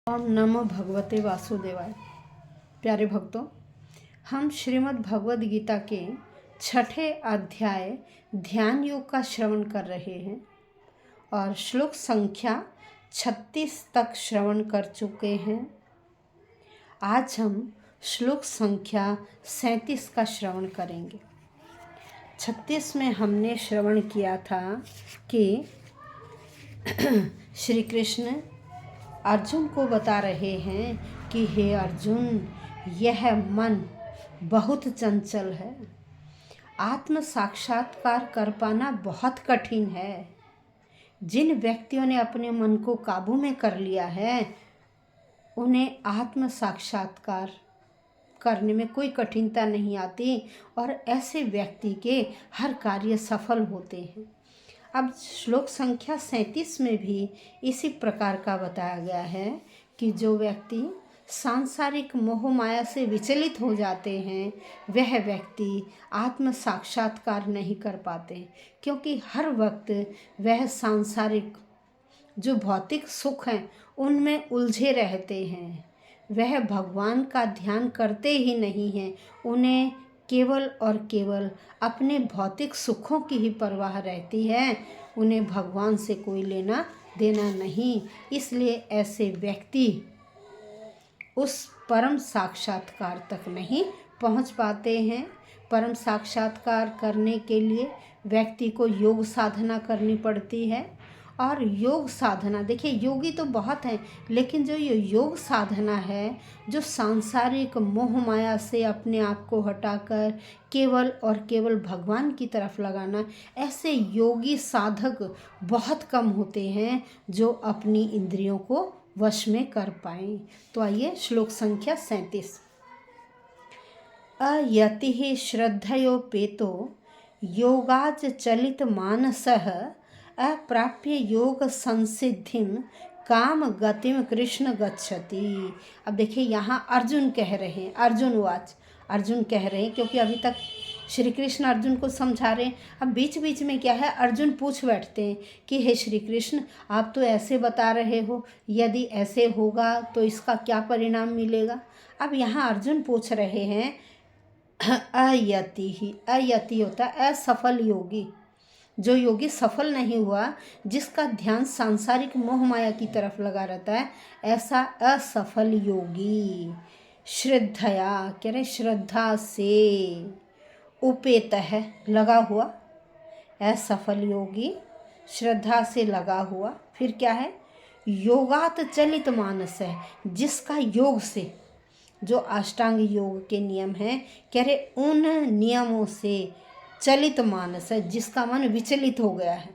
ओम नमो भगवते वासुदेवाय। प्यारे भक्तों, हम श्रीमद् भगवद गीता के 6ठे अध्याय ध्यान योग का श्रवण कर रहे हैं और श्लोक संख्या 36 तक श्रवण कर चुके हैं। आज हम श्लोक संख्या 37 का श्रवण करेंगे। 36 में हमने श्रवण किया था कि श्री कृष्ण अर्जुन को बता रहे हैं कि हे अर्जुन, यह मन बहुत चंचल है। आत्म साक्षात्कार कर पाना बहुत कठिन है। जिन व्यक्तियों ने अपने मन को काबू में कर लिया है, उन्हें आत्म साक्षात्कार करने में कोई कठिनता नहीं आती और ऐसे व्यक्ति के हर कार्य सफल होते हैं। अब श्लोक संख्या 37 में भी इसी प्रकार का बताया गया है कि जो व्यक्ति सांसारिक मोह माया से विचलित हो जाते हैं, वह व्यक्ति आत्म साक्षात्कार नहीं कर पाते, क्योंकि हर वक्त वह सांसारिक जो भौतिक सुख हैं उनमें उलझे रहते हैं। वह भगवान का ध्यान करते ही नहीं हैं। उन्हें केवल और केवल अपने भौतिक सुखों की ही परवाह रहती है। उन्हें भगवान से कोई लेना देना नहीं। इसलिए ऐसे व्यक्ति उस परम साक्षात्कार तक नहीं पहुंच पाते हैं। परम साक्षात्कार करने के लिए व्यक्ति को योग साधना करनी पड़ती है। और योग साधना, देखिए योगी तो बहुत हैं, लेकिन जो ये योग साधना है, जो सांसारिक मोह माया से अपने आप को हटाकर केवल और केवल भगवान की तरफ लगाना, ऐसे योगी साधक बहुत कम होते हैं जो अपनी इंद्रियों को वश में कर पाएं। तो आइए श्लोक संख्या 37। अयतिः श्रद्धयोपेतो योगाच चलित मानसः अप्राप्य योग संसिद्धिं काम गतिम कृष्ण गच्छति। अब देखिए यहाँ अर्जुन कह रहे हैं, अर्जुन कह रहे हैं, क्योंकि अभी तक श्री कृष्ण अर्जुन को समझा रहे हैं। अब बीच बीच में क्या है, अर्जुन पूछ बैठते हैं कि हे श्री कृष्ण, आप तो ऐसे बता रहे हो, यदि ऐसे होगा तो इसका क्या परिणाम मिलेगा। अब यहाँ अर्जुन पूछ रहे हैं अयति होता है असफल योगी, जो योगी सफल नहीं हुआ, जिसका ध्यान सांसारिक मोह माया की तरफ लगा रहता है, ऐसा असफल योगी श्रद्धया, कह रहे श्रद्धा से, उपेत है लगा हुआ, असफल योगी श्रद्धा से लगा हुआ। फिर क्या है, योगात चलित मानस है, जिसका योग से, जो अष्टांग योग के नियम हैं, कह रहे उन नियमों से चलित मानस है, जिसका मन विचलित हो गया है।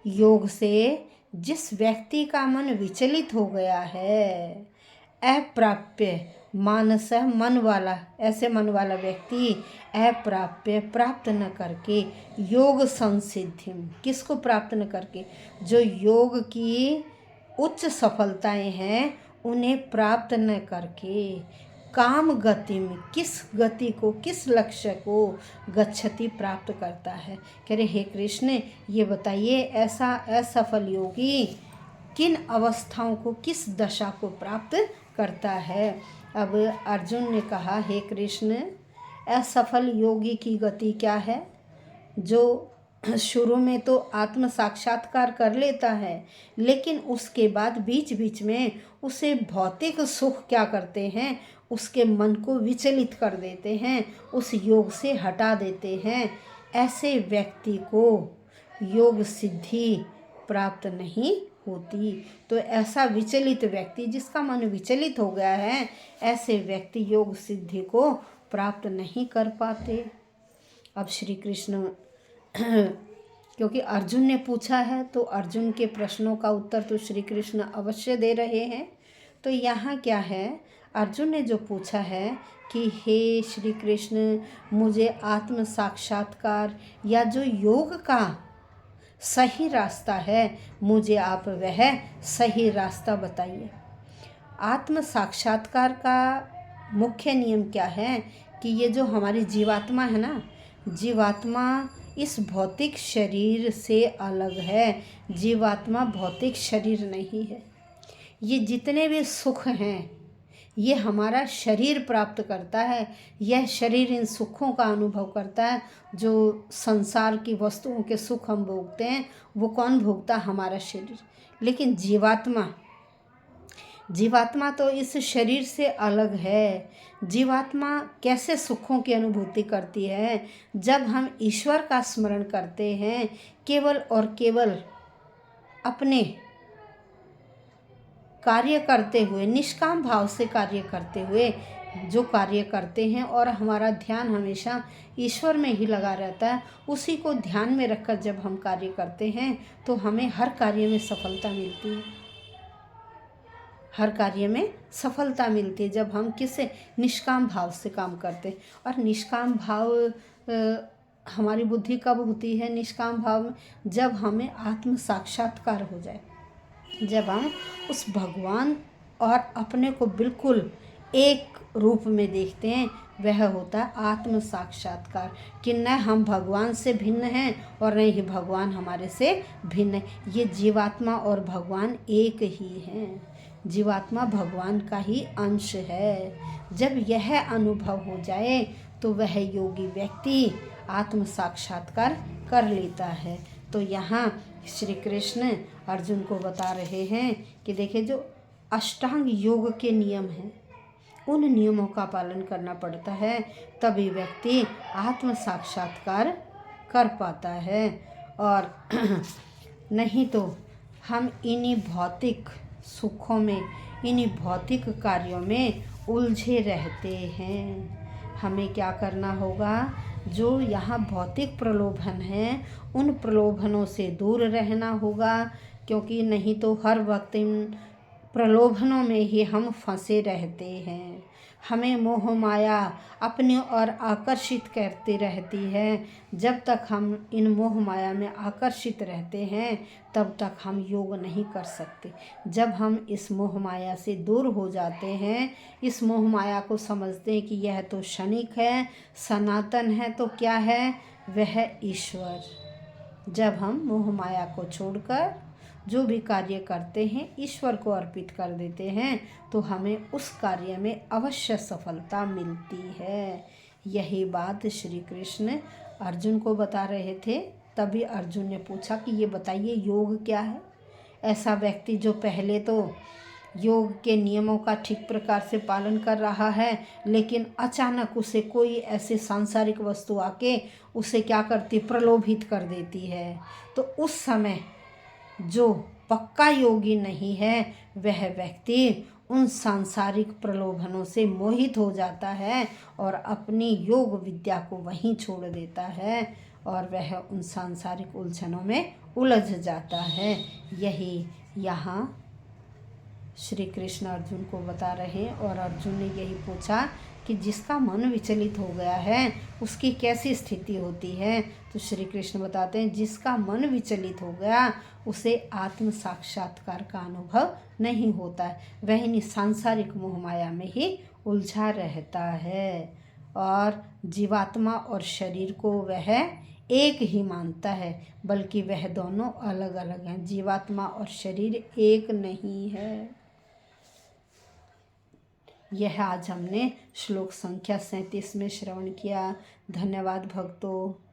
योग से जिस व्यक्ति का मन विचलित हो गया है, अप्राप्य मानस है, मन वाला, ऐसे मन वाला व्यक्ति अप्राप्य प्राप्त न करके योग संसिद्धि, किसको प्राप्त न करके, जो योग की उच्च सफलताएं हैं उन्हें प्राप्त न करके काम गति में, किस गति को, किस लक्ष्य को गच्छति प्राप्त करता है। कह रहे हे कृष्ण, ये बताइए ऐसा असफल योगी किन अवस्थाओं को, किस दशा को प्राप्त करता है। अब अर्जुन ने कहा हे कृष्ण, असफल योगी की गति क्या है, जो शुरू में तो आत्म साक्षात्कार कर लेता है, लेकिन उसके बाद बीच बीच में उसे भौतिक सुख क्या करते हैं, उसके मन को विचलित कर देते हैं, उस योग से हटा देते हैं। ऐसे व्यक्ति को योग सिद्धि प्राप्त नहीं होती। तो ऐसा विचलित व्यक्ति, जिसका मन विचलित हो गया है, ऐसे व्यक्ति योग सिद्धि को प्राप्त नहीं कर पाते। अब श्री कृष्ण क्योंकि अर्जुन ने पूछा है, तो अर्जुन के प्रश्नों का उत्तर तो श्री कृष्ण अवश्य दे रहे हैं। तो यहाँ क्या है, अर्जुन ने जो पूछा है कि हे श्री कृष्ण, मुझे आत्म साक्षात्कार या जो योग का सही रास्ता है, मुझे आप वह सही रास्ता बताइए। आत्म साक्षात्कार का मुख्य नियम क्या है कि ये जो हमारी जीवात्मा है ना, जीवात्मा इस भौतिक शरीर से अलग है। जीवात्मा भौतिक शरीर नहीं है। ये जितने भी सुख हैं ये हमारा शरीर प्राप्त करता है। यह शरीर इन सुखों का अनुभव करता है। जो संसार की वस्तुओं के सुख हम भोगते हैं वो कौन भोगता? हमारा शरीर। लेकिन जीवात्मा तो इस शरीर से अलग है। जीवात्मा कैसे सुखों की अनुभूति करती है? जब हम ईश्वर का स्मरण करते हैं, केवल और केवल अपने कार्य करते हुए, निष्काम भाव से कार्य करते हुए जो कार्य करते हैं और हमारा ध्यान हमेशा ईश्वर में ही लगा रहता है, उसी को ध्यान में रखकर जब हम कार्य करते हैं तो हमें हर कार्य में सफलता मिलती है। हर कार्य में सफलता मिलती है जब हम किसे निष्काम भाव से काम करते हैं। और निष्काम भाव हमारी बुद्धि कब होती है? निष्काम भाव में जब हमें आत्म साक्षात्कार हो जाए, जब हम उस भगवान और अपने को बिल्कुल एक रूप में देखते हैं, वह होता है आत्म साक्षात्कार। कि न हम भगवान से भिन्न हैं और न ही भगवान हमारे से भिन्न है। ये जीवात्मा और भगवान एक ही हैं। जीवात्मा भगवान का ही अंश है। जब यह अनुभव हो जाए तो वह योगी व्यक्ति आत्म साक्षात्कार कर लेता है। तो यहाँ श्री कृष्ण अर्जुन को बता रहे हैं कि देखिए, जो अष्टांग योग के नियम हैं उन नियमों का पालन करना पड़ता है, तभी व्यक्ति आत्म साक्षात्कार कर पाता है। और नहीं तो हम इन्हीं भौतिक सुखों में, इन्हीं भौतिक कार्यों में उलझे रहते हैं। हमें क्या करना होगा? जो यहाँ भौतिक प्रलोभन हैं उन प्रलोभनों से दूर रहना होगा, क्योंकि नहीं तो हर वक्त इन प्रलोभनों में ही हम फंसे रहते हैं। हमें मोह माया अपनी ओर आकर्षित करती रहती है। जब तक हम इन मोह माया में आकर्षित रहते हैं तब तक हम योग नहीं कर सकते। जब हम इस मोह माया से दूर हो जाते हैं, इस मोह माया को समझते हैं कि यह तो क्षणिक है, सनातन है, तो क्या है? वह ईश्वर। जब हम मोह माया को छोड़कर जो भी कार्य करते हैं ईश्वर को अर्पित कर देते हैं तो हमें उस कार्य में अवश्य सफलता मिलती है। यही बात श्री कृष्ण अर्जुन को बता रहे थे। तभी अर्जुन ने पूछा कि ये बताइए योग क्या है? ऐसा व्यक्ति जो पहले तो योग के नियमों का ठीक प्रकार से पालन कर रहा है, लेकिन अचानक उसे कोई ऐसे सांसारिक वस्तु आके उसे क्या करती? प्रलोभित कर देती है। तो उस समय जो पक्का योगी नहीं है वह व्यक्ति उन सांसारिक प्रलोभनों से मोहित हो जाता है और अपनी योग विद्या को वहीं छोड़ देता है और वह उन सांसारिक उलझनों में उलझ जाता है। यही यहाँ श्री कृष्ण अर्जुन को बता रहे हैं। और अर्जुन ने यही पूछा कि जिसका मन विचलित हो गया है उसकी कैसी स्थिति होती है? तो श्री कृष्ण बताते हैं, जिसका मन विचलित हो गया उसे आत्म साक्षात्कार का अनुभव नहीं होता है। वह इन सांसारिक मोह माया में ही उलझा रहता है और जीवात्मा और शरीर को वह एक ही मानता है, बल्कि वह दोनों अलग अलग हैं। जीवात्मा और शरीर एक नहीं है। यह आज हमने श्लोक संख्या 37 में श्रवण किया। धन्यवाद भक्तों।